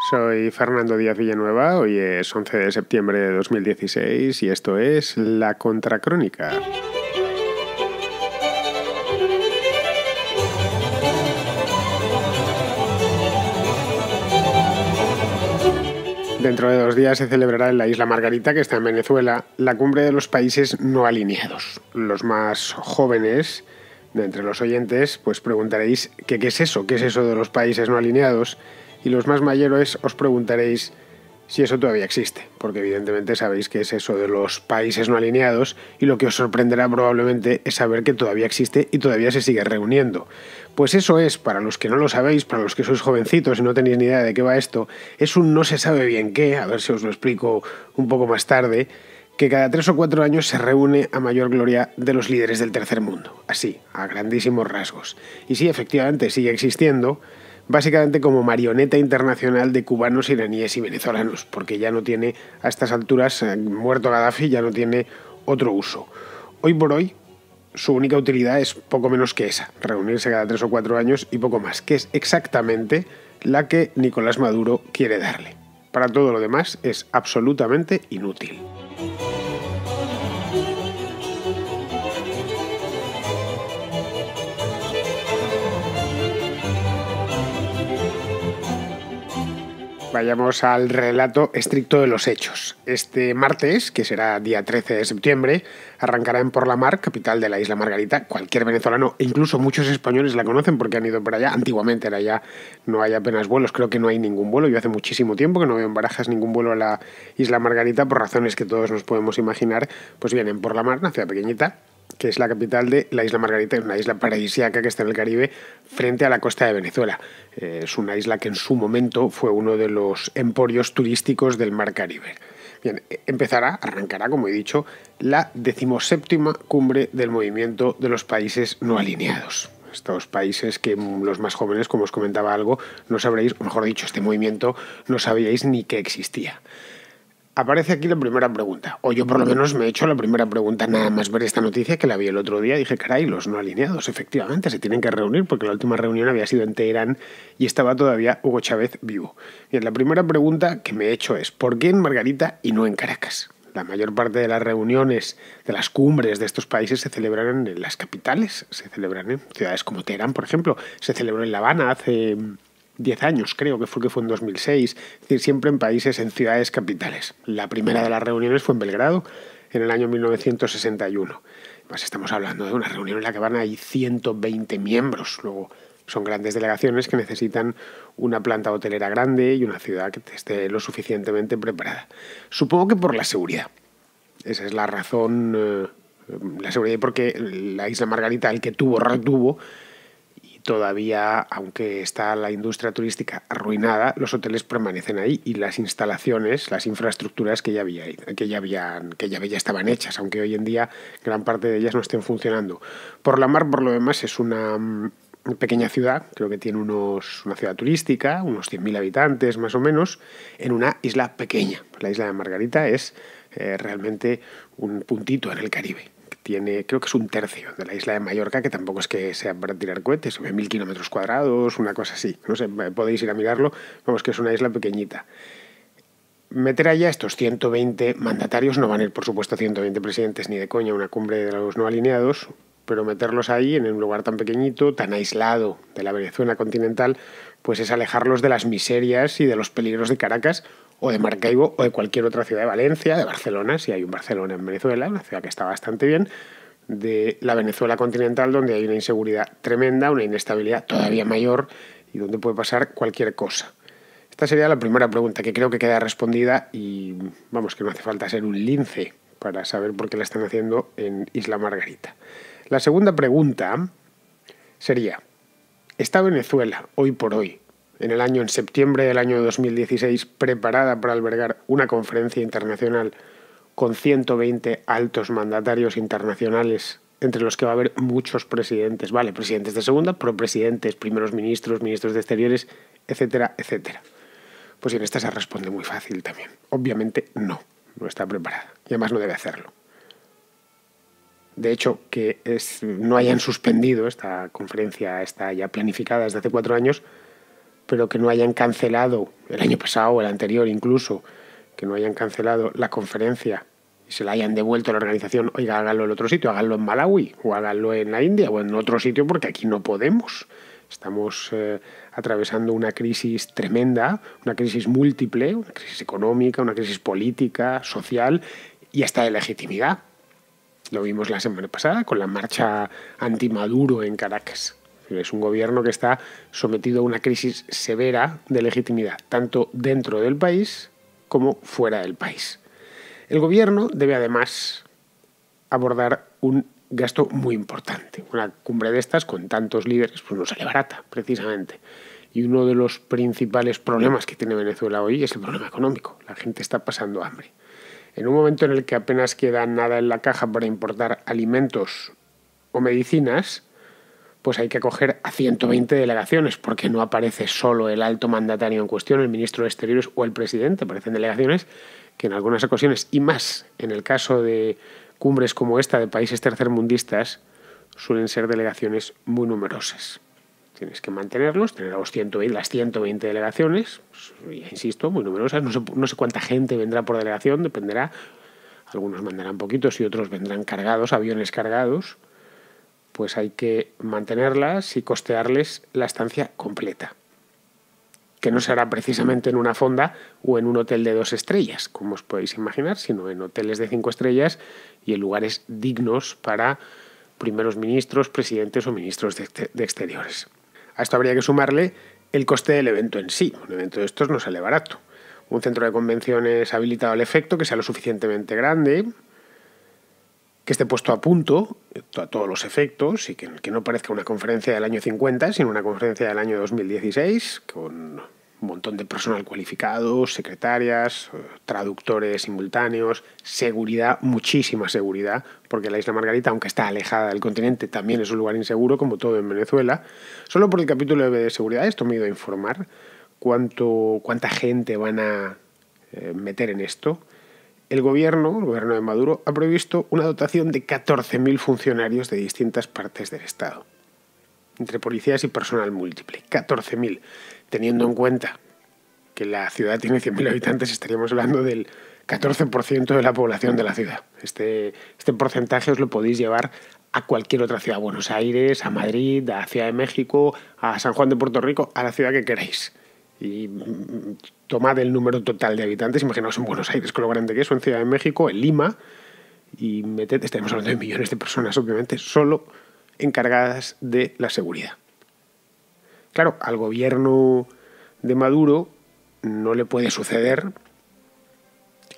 Soy Fernando Díaz Villanueva, hoy es 11 de septiembre de 2016 y esto es La Contracrónica. Dentro de 2 días se celebrará en la isla Margarita, que está en Venezuela, la cumbre de los países no alineados. Los más jóvenes de entre los oyentes pues preguntaréis qué es eso de los países no alineados, y los más mayores os preguntaréis si eso todavía existe, porque evidentemente sabéis qué es eso de los países no alineados, y lo que os sorprenderá probablemente es saber que todavía existe y todavía se sigue reuniendo. Pues eso es, para los que no lo sabéis, para los que sois jovencitos y no tenéis ni idea de qué va esto, es un no se sabe bien qué, a ver si os lo explico un poco más tarde, que cada 3 o 4 años se reúne a mayor gloria de los líderes del tercer mundo, así, a grandísimos rasgos. Y sí, efectivamente, sigue existiendo, básicamente como marioneta internacional de cubanos, iraníes y venezolanos, porque ya no tiene, a estas alturas, muerto Gaddafi, ya no tiene otro uso. Hoy por hoy, su única utilidad es poco menos que esa, reunirse cada 3 o 4 años y poco más, que es exactamente la que Nicolás Maduro quiere darle. Para todo lo demás es absolutamente inútil. Vayamos al relato estricto de los hechos. Este martes, que será día 13 de septiembre, arrancará en Porlamar, capital de la isla Margarita. Cualquier venezolano, e incluso muchos españoles la conocen porque han ido por allá. Antiguamente era allá, no hay apenas vuelos, creo que no hay ningún vuelo. Yo hace muchísimo tiempo que no veo en Barajas ningún vuelo a la isla Margarita, por razones que todos nos podemos imaginar. Pues bien, en Porlamar, una ciudad pequeñita, que es la capital de la isla Margarita, una isla paradisíaca que está en el Caribe, frente a la costa de Venezuela. Es una isla que en su momento fue uno de los emporios turísticos del mar Caribe. Bien, arrancará, como he dicho, la 17ª cumbre del movimiento de los países no alineados. Estos países que los más jóvenes, como os comentaba algo, no sabréis, o mejor dicho, este movimiento no sabíais ni que existía. Aparece aquí la primera pregunta, o yo por lo menos me he hecho la primera pregunta nada más ver esta noticia, que la vi el otro día. Dije, caray, los no alineados, efectivamente, se tienen que reunir, porque la última reunión había sido en Teherán y estaba todavía Hugo Chávez vivo. Bien, la primera pregunta que me he hecho es, ¿por qué en Margarita y no en Caracas? La mayor parte de las reuniones, de las cumbres de estos países se celebran en las capitales, se celebran en ciudades como Teherán, por ejemplo, se celebró en La Habana hace 10 años, creo que fue en 2006, es decir, siempre en países, en ciudades capitales. La primera de las reuniones fue en Belgrado, en el año 1961. Además, estamos hablando de una reunión en la que van ahí 120 miembros. Luego, son grandes delegaciones que necesitan una planta hotelera grande y una ciudad que esté lo suficientemente preparada. Supongo que por la seguridad. Esa es la razón, la seguridad, porque la isla Margarita, el que tuvo, retuvo. Todavía, aunque está la industria turística arruinada, los hoteles permanecen ahí y las instalaciones, las infraestructuras que ya estaban hechas, aunque hoy en día gran parte de ellas no estén funcionando. Porlamar, por lo demás, es una pequeña ciudad, creo que tiene una ciudad turística, unos 100.000 habitantes más o menos, en una isla pequeña. La isla de Margarita es realmente un puntito en el Caribe. Creo que es 1/3 de la isla de Mallorca, que tampoco es que sea para tirar cohetes, 1.000 kilómetros cuadrados, una cosa así. No sé, podéis ir a mirarlo, vamos, que es una isla pequeñita. Meter allá estos 120 mandatarios, no van a ir por supuesto 120 presidentes ni de coña a una cumbre de los no alineados, pero meterlos ahí en un lugar tan pequeñito, tan aislado de la Venezuela continental, pues es alejarlos de las miserias y de los peligros de Caracas o de Maracaibo o de cualquier otra ciudad, de Valencia, de Barcelona, si hay un Barcelona en Venezuela, una ciudad que está bastante bien, de la Venezuela continental, donde hay una inseguridad tremenda, una inestabilidad todavía mayor y donde puede pasar cualquier cosa. Esta sería la primera pregunta, que creo que queda respondida y vamos, que no hace falta ser un lince para saber por qué la están haciendo en Isla Margarita. La segunda pregunta sería, ¿está Venezuela hoy por hoy, en septiembre del año 2016, preparada para albergar una conferencia internacional con 120 altos mandatarios internacionales, entre los que va a haber muchos presidentes, presidentes de segunda, pero presidentes, primeros ministros, ministros de Exteriores, etcétera, etcétera? Pues en esta se responde muy fácil también. Obviamente no está preparada y además no debe hacerlo. De hecho, que no hayan suspendido esta conferencia, está ya planificada desde hace 4 años, pero que no hayan cancelado el año pasado o el anterior incluso, que no hayan cancelado la conferencia y se la hayan devuelto a la organización, oiga, háganlo en otro sitio, háganlo en Malawi o háganlo en la India o en otro sitio porque aquí no podemos. Estamos atravesando una crisis tremenda, una crisis múltiple, una crisis económica, una crisis política, social y hasta de legitimidad. Lo vimos la semana pasada con la marcha anti-Maduro en Caracas. Es un gobierno que está sometido a una crisis severa de legitimidad, tanto dentro del país como fuera del país. El gobierno debe además abordar un gasto muy importante. Una cumbre de estas con tantos líderes pues no sale barata, precisamente. Y uno de los principales problemas que tiene Venezuela hoy es el problema económico. La gente está pasando hambre. En un momento en el que apenas queda nada en la caja para importar alimentos o medicinas, pues hay que acoger a 120 delegaciones, porque no aparece solo el alto mandatario en cuestión, el ministro de Exteriores o el presidente. Aparecen delegaciones que en algunas ocasiones, y más en el caso de cumbres como esta de países tercermundistas, suelen ser delegaciones muy numerosas. Tienes que mantenerlos, tener a las 120 delegaciones, pues, ya insisto, muy numerosas. No sé cuánta gente vendrá por delegación, dependerá. Algunos mandarán poquitos y otros vendrán cargados, aviones cargados. Pues hay que mantenerlas y costearles la estancia completa, que no será precisamente en una fonda o en un hotel de 2 estrellas, como os podéis imaginar, sino en hoteles de 5 estrellas y en lugares dignos para primeros ministros, presidentes o ministros de Exteriores. A esto habría que sumarle el coste del evento en sí. Un evento de estos no sale barato. Un centro de convenciones habilitado al efecto, que sea lo suficientemente grande, que esté puesto a punto a todos los efectos y que no parezca una conferencia del año 50, sino una conferencia del año 2016, con un montón de personal cualificado, secretarias, traductores simultáneos, seguridad, muchísima seguridad, porque la isla Margarita, aunque está alejada del continente, también es un lugar inseguro, como todo en Venezuela. Solo por el capítulo de seguridad, esto me he ido a informar cuánta gente van a meter en esto. El gobierno de Maduro, ha previsto una dotación de 14.000 funcionarios de distintas partes del Estado, entre policías y personal múltiple. 14.000. Teniendo en cuenta que la ciudad tiene 100.000 habitantes, estaríamos hablando del 14% de la población de la ciudad. Este porcentaje os lo podéis llevar a cualquier otra ciudad, a Buenos Aires, a Madrid, a Ciudad de México, a San Juan de Puerto Rico, a la ciudad que queráis. Y tomad el número total de habitantes, imaginaos en Buenos Aires, con lo grande que es, o en Ciudad de México, en Lima, y estaremos hablando de millones de personas, obviamente, solo encargadas de la seguridad. Claro, al gobierno de Maduro no le puede suceder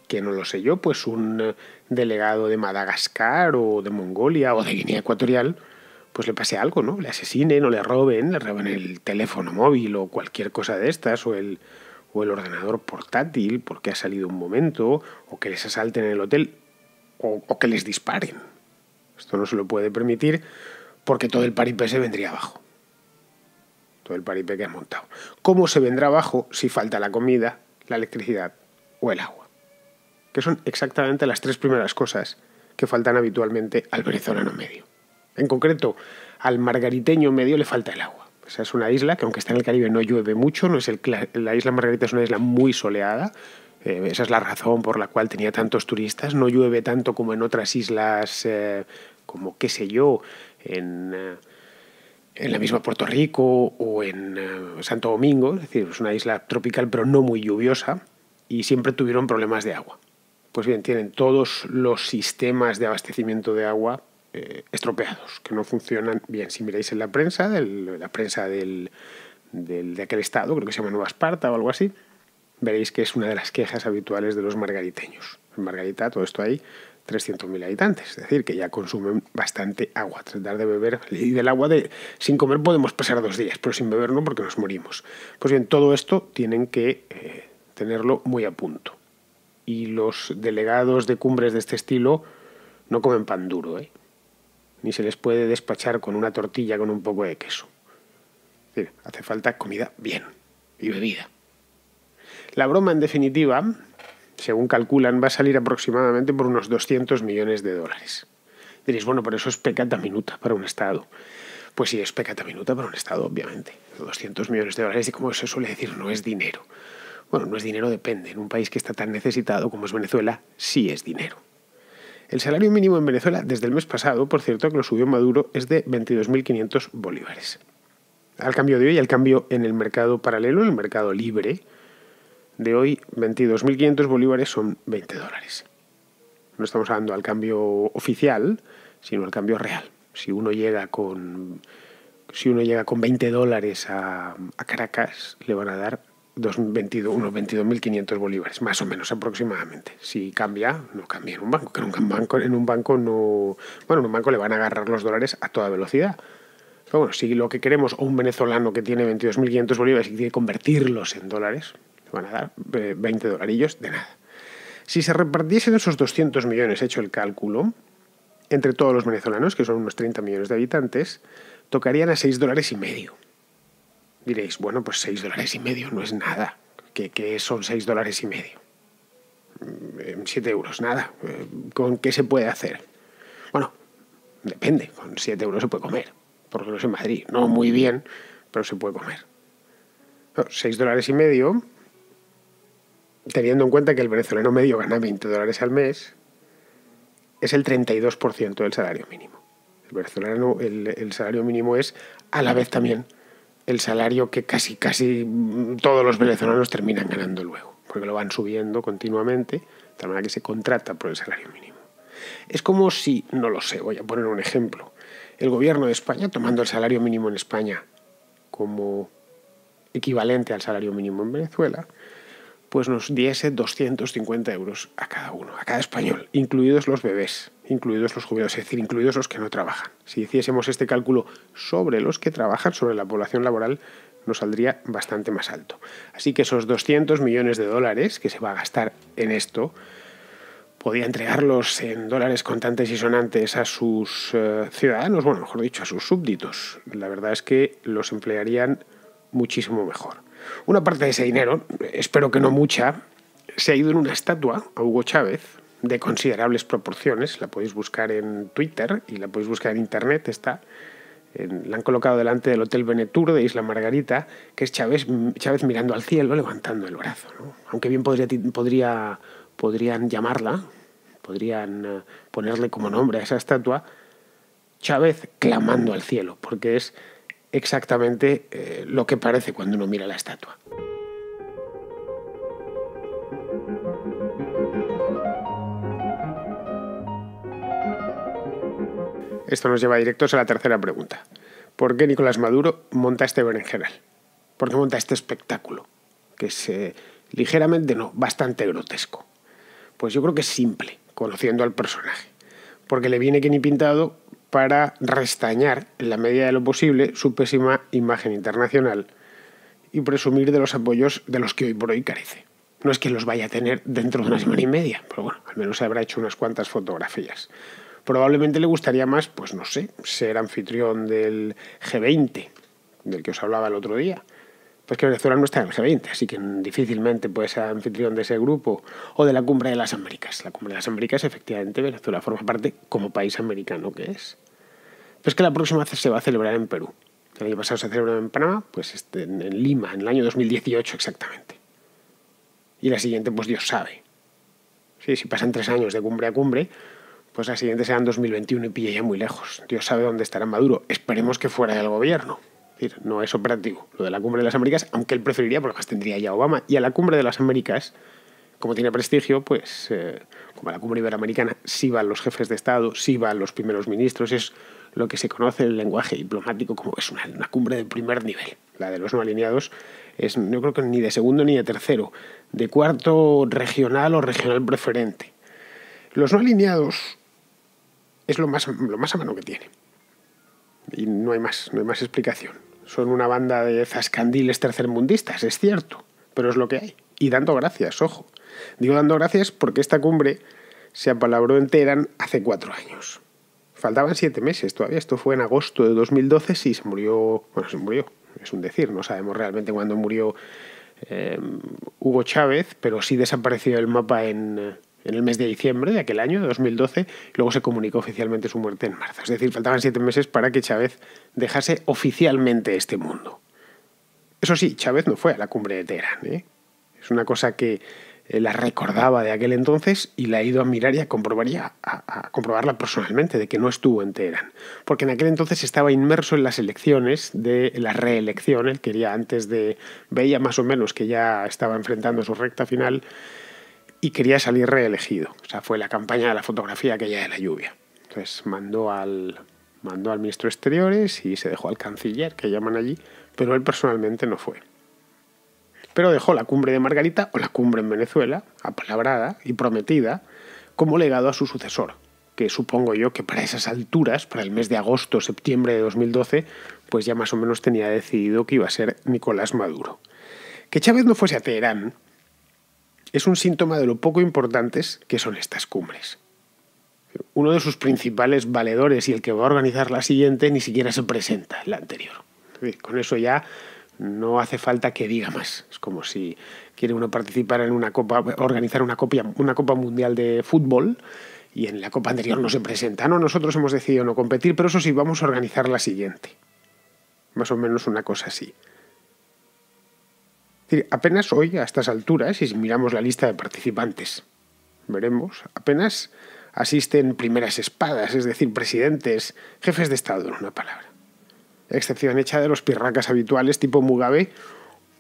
que, no lo sé yo, pues un delegado de Madagascar o de Mongolia o de Guinea Ecuatorial pues le pase algo, ¿no? Le asesinen o le roben el teléfono móvil o cualquier cosa de estas, o el ordenador portátil porque ha salido un momento, o que les asalten en el hotel, o que les disparen. Esto no se lo puede permitir porque todo el paripé se vendría abajo. Todo el paripé que han montado. ¿Cómo se vendrá abajo si falta la comida, la electricidad o el agua? Que son exactamente las 3 primeras cosas que faltan habitualmente al venezolano medio. En concreto, al margariteño medio le falta el agua. Esa es una isla que, aunque está en el Caribe, no llueve mucho. La isla Margarita es una isla muy soleada. Esa es la razón por la cual tenía tantos turistas. No llueve tanto como en otras islas, como, qué sé yo, en la misma Puerto Rico o en Santo Domingo. Es decir, es una isla tropical, pero no muy lluviosa. Y siempre tuvieron problemas de agua. Pues bien, tienen todos los sistemas de abastecimiento de agua estropeados, que no funcionan bien. Si miráis en la prensa, de aquel estado, creo que se llama Nueva Esparta o algo así, veréis que es una de las quejas habituales de los margariteños. En Margarita, todo esto hay 300.000 habitantes, es decir, que ya consumen bastante agua. Tratar de beber, y del agua sin comer podemos pasar 2 días, pero sin beber no, porque nos morimos. Pues bien, todo esto tienen que tenerlo muy a punto. Y los delegados de cumbres de este estilo no comen pan duro, ni se les puede despachar con una tortilla con un poco de queso. Es decir, hace falta comida bien y bebida. La broma, en definitiva, según calculan, va a salir aproximadamente por unos $200 millones. Diréis, bueno, pero eso es peccata minuta para un Estado. Pues sí, es peccata minuta para un Estado, obviamente. 200 millones de dólares, y como se suele decir, no es dinero. Bueno, no es dinero, depende. En un país que está tan necesitado como es Venezuela, sí es dinero. El salario mínimo en Venezuela, desde el mes pasado, por cierto, que lo subió Maduro, es de 22.500 bolívares. Al cambio de hoy, al cambio en el mercado paralelo, en el mercado libre, de hoy 22.500 bolívares son 20 dólares. No estamos hablando al cambio oficial, sino al cambio real. Si uno llega con 20 dólares a Caracas, le van a dar unos 22.500 bolívares, más o menos aproximadamente. Si cambia, no cambia en un banco, que en un banco no... Bueno, en un banco le van a agarrar los dólares a toda velocidad. Pero bueno, si lo que queremos, o un venezolano que tiene 22.500 bolívares y quiere convertirlos en dólares, le van a dar 20 dolarillos de nada. Si se repartiesen esos 200 millones, hecho el cálculo, entre todos los venezolanos, que son unos 30 millones de habitantes, tocarían a 6 dólares y medio. Diréis, bueno, pues 6 dólares y medio no es nada. ¿Qué son 6 dólares y medio? 7 euros, nada. ¿Con qué se puede hacer? Bueno, depende. Con 7 euros se puede comer. Por lo menos en Madrid. No muy bien, pero se puede comer. 6 dólares y medio, teniendo en cuenta que el venezolano medio gana 20 dólares al mes, es el 32% del salario mínimo. El venezolano, el salario mínimo es a la vez también el salario que casi todos los venezolanos terminan ganando luego, porque lo van subiendo continuamente, de tal manera que se contrata por el salario mínimo. Es como si, no lo sé, voy a poner un ejemplo, el gobierno de España, tomando el salario mínimo en España como equivalente al salario mínimo en Venezuela, pues nos diese 250 euros a cada uno, a cada español, incluidos los bebés, incluidos los jubilados, es decir, incluidos los que no trabajan. Si hiciésemos este cálculo sobre los que trabajan, sobre la población laboral, nos saldría bastante más alto. Así que esos 200 millones de dólares que se va a gastar en esto, podía entregarlos en dólares contantes y sonantes a sus ciudadanos, bueno, mejor dicho, a sus súbditos. La verdad es que los emplearían muchísimo mejor. Una parte de ese dinero, espero que no mucha, se ha ido en una estatua a Hugo Chávez de considerables proporciones. La podéis buscar en Twitter y la podéis buscar en Internet. La han colocado delante del Hotel Venetur de Isla Margarita, que es Chávez mirando al cielo, levantando el brazo, ¿no? Aunque bien podrían llamarla, podrían ponerle como nombre a esa estatua, Chávez clamando al cielo, porque es exactamente lo que parece cuando uno mira la estatua. Esto nos lleva directos a la tercera pregunta. ¿Por qué Nicolás Maduro monta este berenjenal? ¿Por qué monta este espectáculo? Que es ligeramente, no, bastante grotesco. Pues yo creo que es simple, conociendo al personaje. Porque le viene que ni pintado para restañar, en la medida de lo posible, su pésima imagen internacional y presumir de los apoyos de los que hoy por hoy carece. No es que los vaya a tener dentro de una semana y media, pero bueno, al menos se habrá hecho unas cuantas fotografías. Probablemente le gustaría más, pues no sé, ser anfitrión del G20, del que os hablaba el otro día. Pues que Venezuela no está en el G20, así que difícilmente puede ser anfitrión de ese grupo, o de la Cumbre de las Américas. La Cumbre de las Américas, efectivamente, Venezuela forma parte como país americano que es. Pues que la próxima se va a celebrar en Perú. El año pasado se celebró en Panamá, pues en Lima, en el año 2018 exactamente. Y la siguiente, pues Dios sabe. Sí, si pasan 3 años de cumbre a cumbre, pues la siguiente será en 2021 y pille ya muy lejos. Dios sabe dónde estará Maduro. Esperemos que fuera del gobierno. Es decir, no es operativo lo de la Cumbre de las Américas, aunque él preferiría, porque más tendría ya Obama. Y a la Cumbre de las Américas, como tiene prestigio, pues como a la Cumbre Iberoamericana sí van los jefes de Estado, sí van los primeros ministros, es lo que se conoce en el lenguaje diplomático como es una cumbre de primer nivel. La de los no alineados es, yo creo que ni de segundo ni de tercero, de cuarto regional o regional preferente. Los no alineados es lo más a mano que tiene. Y no hay más explicación. Son una banda de zascandiles tercermundistas, es cierto, pero es lo que hay. Y dando gracias, ojo. Digo dando gracias porque esta cumbre se apalabró en Teherán hace 4 años. Faltaban 7 meses todavía. Esto fue en agosto de 2012. Sí, se murió. Bueno, se murió. Es un decir. No sabemos realmente cuándo murió Hugo Chávez, pero sí desapareció del mapa en en el mes de diciembre de aquel año, de 2012, y luego se comunicó oficialmente su muerte en marzo. Es decir, faltaban 7 meses para que Chávez dejase oficialmente este mundo. Eso sí, Chávez no fue a la cumbre de Teherán, ¿eh? Es una cosa que la recordaba de aquel entonces y la he ido a mirar y a comprobarla personalmente, de que no estuvo en Teherán. Porque en aquel entonces estaba inmerso en las elecciones de la reelección. Él quería veía más o menos que ya estaba enfrentando su recta final y quería salir reelegido. O sea, fue la campaña de la fotografía aquella de la lluvia. Entonces mandó al ministro de Exteriores y se dejó al canciller, que llaman allí, pero él personalmente no fue. Pero dejó la cumbre de Margarita, o la cumbre en Venezuela, apalabrada y prometida, como legado a su sucesor, que supongo yo que para esas alturas, para el mes de agosto o septiembre de 2012, pues ya más o menos tenía decidido que iba a ser Nicolás Maduro. Que Chávez no fuese a Teherán es un síntoma de lo poco importantes que son estas cumbres. Uno de sus principales valedores y el que va a organizar la siguiente ni siquiera se presenta en la anterior. Con eso ya no hace falta que diga más. Es como si quiere uno participar en una copa, organizar una copa mundial de fútbol y en la copa anterior no se presenta. No, nosotros hemos decidido no competir, pero eso sí, vamos a organizar la siguiente. Más o menos una cosa así. Es decir, apenas hoy, a estas alturas, y si miramos la lista de participantes, veremos, apenas asisten primeras espadas, es decir, presidentes, jefes de Estado, en una palabra. Excepción hecha de los pirracas habituales tipo Mugabe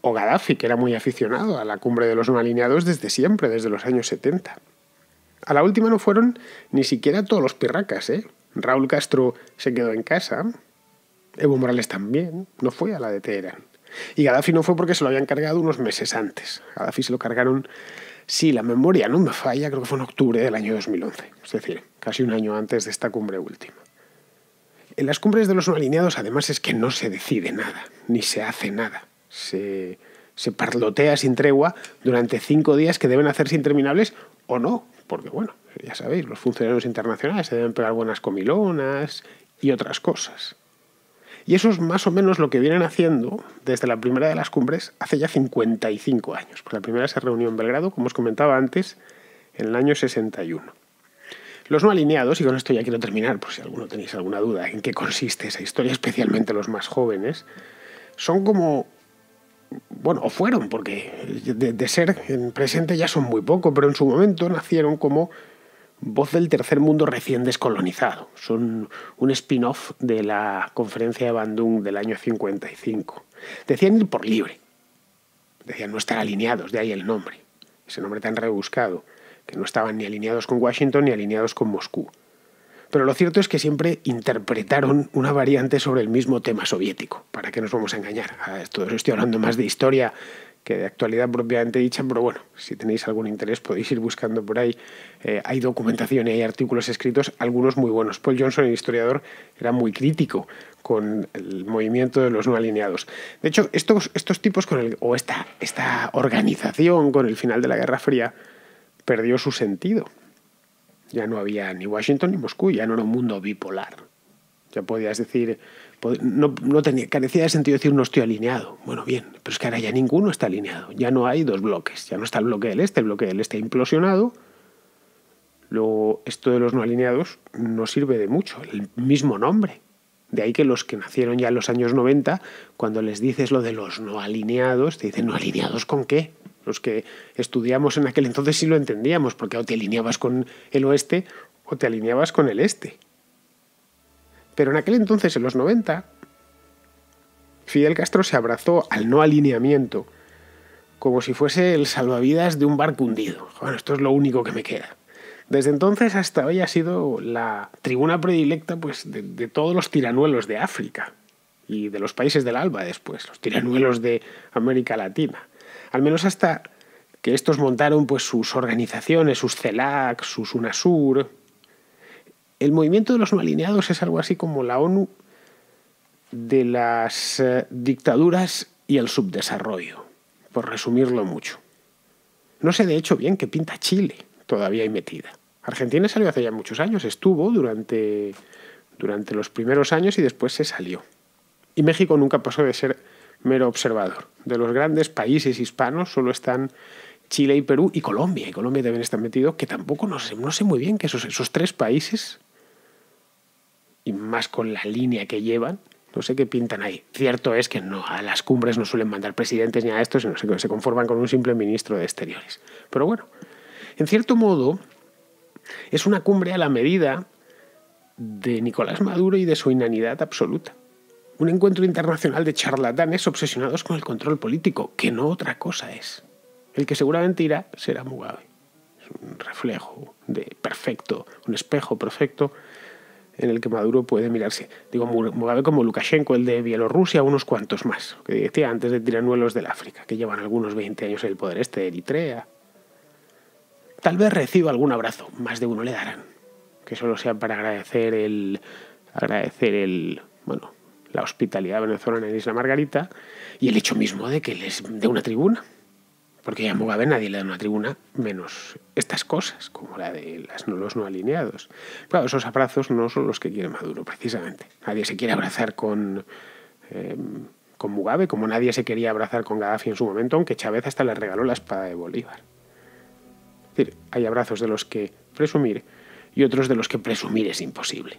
o Gaddafi, que era muy aficionado a la cumbre de los no alineados desde siempre, desde los años 70. A la última no fueron ni siquiera todos los pirracas, ¿eh? Raúl Castro se quedó en casa, Evo Morales también, no fue a la de Teherán. Y Gaddafi no fue porque se lo habían cargado unos meses antes. Gaddafi se lo cargaron, si la memoria no me falla, creo que fue en octubre del año 2011, es decir, casi un año antes de esta cumbre última. En las cumbres de los no alineados, además, es que no se decide nada, ni se hace nada. Se parlotea sin tregua durante 5 días que deben hacerse interminables o no, porque, bueno, ya sabéis, los funcionarios internacionales se deben pegar buenas comilonas y otras cosas. Y eso es más o menos lo que vienen haciendo desde la primera de las cumbres hace ya 55 años. Porque la primera se reunió en Belgrado, como os comentaba antes, en el año 61. Los no alineados, y con esto ya quiero terminar, por si alguno tenéis alguna duda en qué consiste esa historia, especialmente los más jóvenes, son como, bueno, o fueron, porque de ser en presente ya son muy poco, pero en su momento nacieron como voz del tercer mundo recién descolonizado. Son un spin-off de la conferencia de Bandung del año 55. Decían ir por libre, decían no estar alineados, de ahí el nombre, ese nombre tan rebuscado, que no estaban ni alineados con Washington ni alineados con Moscú. Pero lo cierto es que siempre interpretaron una variante sobre el mismo tema soviético. ¿Para qué nos vamos a engañar? Estoy hablando más de historia que de actualidad propiamente dicha, pero bueno, si tenéis algún interés podéis ir buscando por ahí. Hay documentación y hay artículos escritos, algunos muy buenos. Paul Johnson, el historiador, era muy crítico con el movimiento de los no alineados. De hecho, estos tipos esta organización con el final de la Guerra Fría perdió su sentido. Ya no había ni Washington ni Moscú, ya no era un mundo bipolar. Ya podías decir, carecía de sentido decir no estoy alineado. Bueno, bien, pero es que ahora ya ninguno está alineado. Ya no hay dos bloques. Ya no está el bloque del este ha implosionado. Luego, esto de los no alineados no sirve de mucho. El mismo nombre. De ahí que los que nacieron ya en los años 90, cuando les dices lo de los no alineados, te dicen, ¿no alineados con qué? Los que estudiamos en aquel entonces sí lo entendíamos, porque o te alineabas con el oeste o te alineabas con el este. Pero en aquel entonces, en los 90, Fidel Castro se abrazó al no alineamiento como si fuese el salvavidas de un barco hundido. Bueno, esto es lo único que me queda. Desde entonces hasta hoy ha sido la tribuna predilecta pues, de todos los tiranuelos de África y de los países del ALBA después, los tiranuelos de América Latina. Al menos hasta que estos montaron pues, sus organizaciones, sus CELAC, sus UNASUR. El movimiento de los no alineados es algo así como la ONU de las dictaduras y el subdesarrollo, por resumirlo mucho. No sé de hecho bien qué pinta Chile todavía ahí metida. Argentina salió hace ya muchos años, estuvo durante los primeros años y después se salió. Y México nunca pasó de ser mero observador. De los grandes países hispanos solo están Chile y Perú y Colombia. Y Colombia también está metido, que tampoco no sé muy bien que esos tres países, y más con la línea que llevan, no sé qué pintan ahí. Cierto es que no, a las cumbres no suelen mandar presidentes ni a esto, sino que se conforman con un simple ministro de Exteriores. Pero bueno, en cierto modo, es una cumbre a la medida de Nicolás Maduro y de su inanidad absoluta. Un encuentro internacional de charlatanes obsesionados con el control político, que no otra cosa es. El que seguramente irá será Mugabe. Es un reflejo perfecto, un espejo perfecto en el que Maduro puede mirarse. Digo, Mugabe como Lukashenko, el de Bielorrusia, unos cuantos más, que decía antes de tiranuelos del África, que llevan algunos 20 años en el poder, de Eritrea. Tal vez reciba algún abrazo, más de uno le darán, que solo sea para agradecer la hospitalidad venezolana en Isla Margarita y el hecho mismo de que les dé una tribuna. Porque a Mugabe nadie le da una tribuna, menos estas cosas, como la de los no alineados. Claro, esos abrazos no son los que quiere Maduro, precisamente. Nadie se quiere abrazar con Mugabe, como nadie se quería abrazar con Gaddafi en su momento, aunque Chávez hasta le regaló la espada de Bolívar. Es decir, hay abrazos de los que presumir y otros de los que presumir es imposible.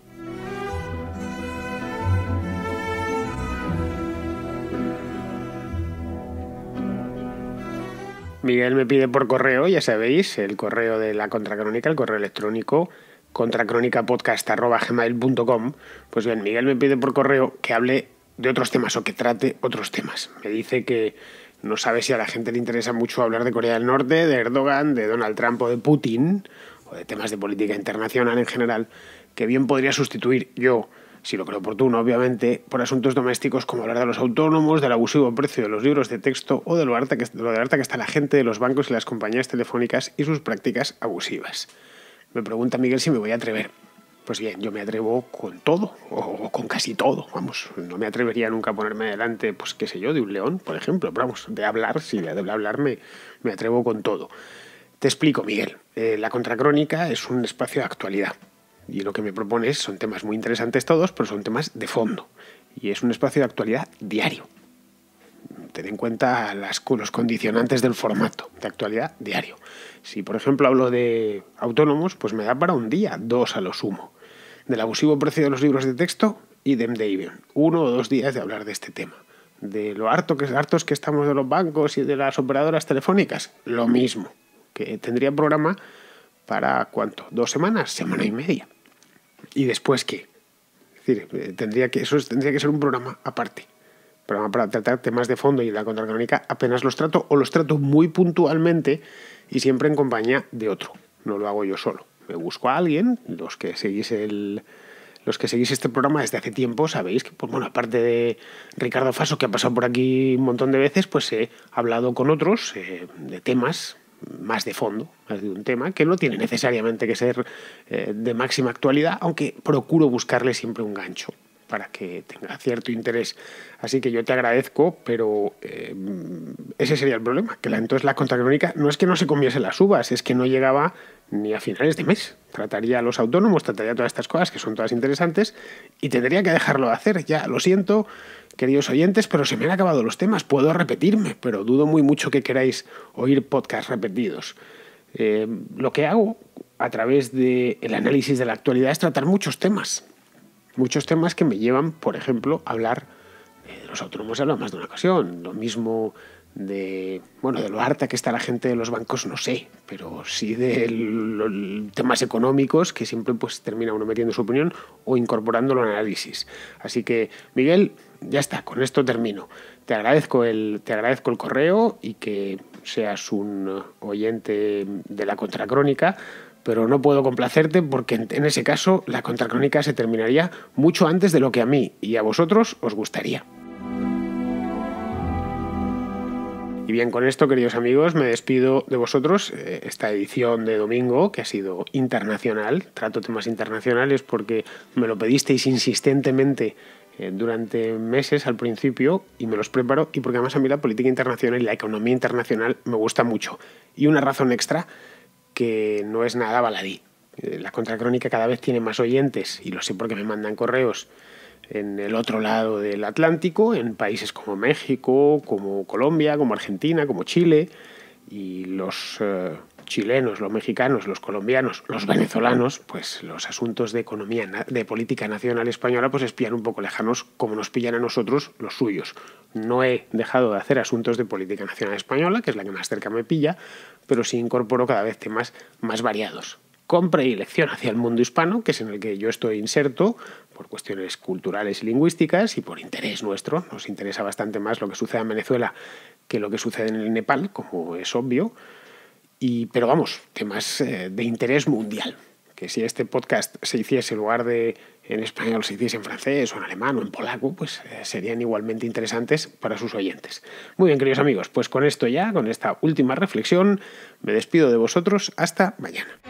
Miguel me pide por correo, ya sabéis, el correo de la Contracrónica, el correo electrónico, contracronicapodcast@gmail.com. Pues bien, Miguel me pide por correo que hable de otros temas o que trate otros temas. Me dice que no sabe si a la gente le interesa mucho hablar de Corea del Norte, de Erdogan, de Donald Trump o de Putin, o de temas de política internacional en general, que bien podría sustituir yo, si lo creo oportuno, obviamente, por asuntos domésticos como hablar de los autónomos, del abusivo precio de los libros de texto o de lo harta que está la gente de los bancos y las compañías telefónicas y sus prácticas abusivas. Me pregunta Miguel si me voy a atrever. Pues bien, yo me atrevo con todo, o con casi todo, vamos. No me atrevería nunca a ponerme delante, pues qué sé yo, de un león, por ejemplo. Pero vamos, de hablar, sí, de hablar me atrevo con todo. Te explico, Miguel. La Contracrónica es un espacio de actualidad. Y lo que me propones son temas muy interesantes todos, pero son temas de fondo. Y es un espacio de actualidad diario. Ten en cuenta los condicionantes del formato de actualidad diario. Si, por ejemplo, hablo de autónomos, pues me da para un día, 2 a lo sumo. Del abusivo precio de los libros de texto, idem de idem. 1 o 2 días de hablar de este tema. De lo hartos que estamos de los bancos y de las operadoras telefónicas, lo mismo. Que tendría programa para, ¿cuánto? 2 semanas, semana y media. ¿Y después qué? Es decir, tendría que ser un programa aparte. Programa para tratar temas de fondo, y la Contracrónica apenas los trato, o los trato muy puntualmente y siempre en compañía de otro. No lo hago yo solo. Me busco a alguien, los que seguís este programa desde hace tiempo sabéis que, pues bueno, aparte de Ricardo Faso, que ha pasado por aquí un montón de veces, pues he hablado con otros de temas más de fondo, más de un tema, que no tiene necesariamente que ser de máxima actualidad, aunque procuro buscarle siempre un gancho para que tenga cierto interés. Así que yo te agradezco, pero ese sería el problema, que entonces la Contracrónica no es que no se comiese las uvas, es que no llegaba ni a finales de mes. Trataría a los autónomos, trataría todas estas cosas que son todas interesantes y tendría que dejarlo de hacer. Ya, lo siento, queridos oyentes, pero se me han acabado los temas. Puedo repetirme, pero dudo muy mucho que queráis oír podcasts repetidos. Lo que hago a través del análisis de la actualidad es tratar muchos temas que me llevan, por ejemplo, a hablar de los autónomos. He hablado más de una ocasión. Lo mismo de lo harta que está la gente de los bancos, no sé, pero sí de temas económicos, que siempre pues termina uno metiendo su opinión o incorporándolo al análisis. Así que, Miguel, ya está, con esto termino. Te agradezco el correo y que seas un oyente de la Contracrónica, pero no puedo complacerte porque en ese caso la Contracrónica se terminaría mucho antes de lo que a mí y a vosotros os gustaría. Y bien, con esto, queridos amigos, me despido de vosotros. Esta edición de domingo, que ha sido internacional, trato temas internacionales porque me lo pedisteis insistentemente durante meses al principio y me los preparo, y porque además a mí la política internacional y la economía internacional me gusta mucho. Y una razón extra, que no es nada baladí. La Contracrónica cada vez tiene más oyentes, y lo sé porque me mandan correos en el otro lado del Atlántico, en países como México, como Colombia, como Argentina, como Chile, y los chilenos, los mexicanos, los colombianos, los venezolanos, pues los asuntos de economía, de política nacional española, pues les pillan un poco lejanos, como nos pillan a nosotros los suyos. No he dejado de hacer asuntos de política nacional española, que es la que más cerca me pilla, pero sí incorporo cada vez temas más variados, con predilección hacia el mundo hispano, que es en el que yo estoy inserto por cuestiones culturales y lingüísticas y por interés nuestro. Nos interesa bastante más lo que sucede en Venezuela que lo que sucede en el Nepal, como es obvio. Pero vamos, temas de interés mundial. Que si este podcast se hiciese en lugar de en español, se hiciese en francés o en alemán o en polaco, pues serían igualmente interesantes para sus oyentes. Muy bien, queridos amigos, pues con esto ya, con esta última reflexión, me despido de vosotros hasta mañana.